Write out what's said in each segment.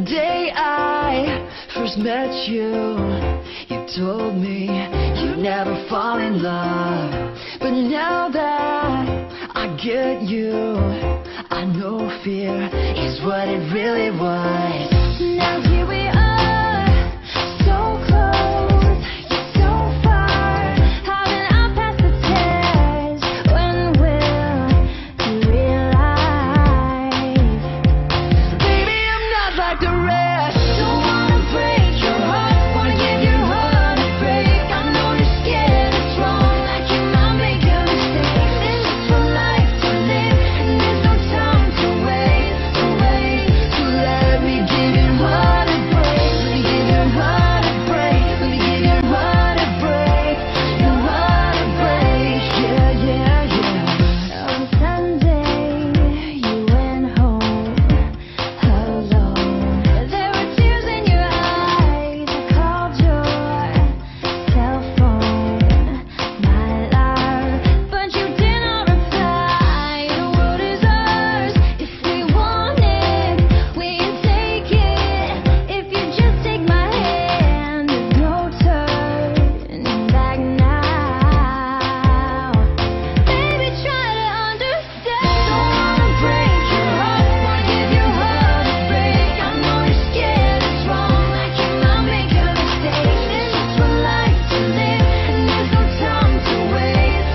day I first met you, you told me you'd never fall in love. But now that I get you, I know fear is what it really was. Now here we are, so close, yet so far. Haven't I passed the test? When will you realize? Baby, I'm not like the rest. Don't wanna break your heart, wanna give your heart a break. I know you're scared, it's wrong, like you might make a mistake. This is for life to live, and there's no time to waste, So let me give your heart a break. Let me give your heart a break. Let me give your heart a break. Your heart a break. Yeah, yeah, yeah. On Sunday, you went home alone. There were tears in your eyes. I called your cell phone, my love, but you did not reply. The world is ours. If we want it, we can take it. If you just take my hand, there's no turning back now. Baby, try to understand. Don't wanna break your heart, wanna give your heart a break. I know you're scared, it's wrong, like you might make a mistake. This is for life to live, and there's no time to waste,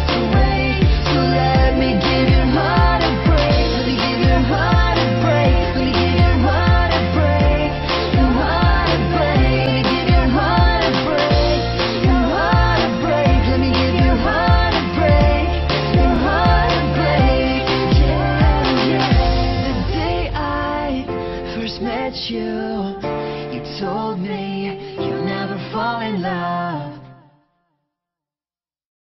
So let me give your heart a break. Let me give your heart a break. Let me give your heart a break. Your heart a break. Let me give your heart a break. Your heart a break. Let me give your heart a break. Your heart a break. Yeah, yeah. The day I first met you, you told me you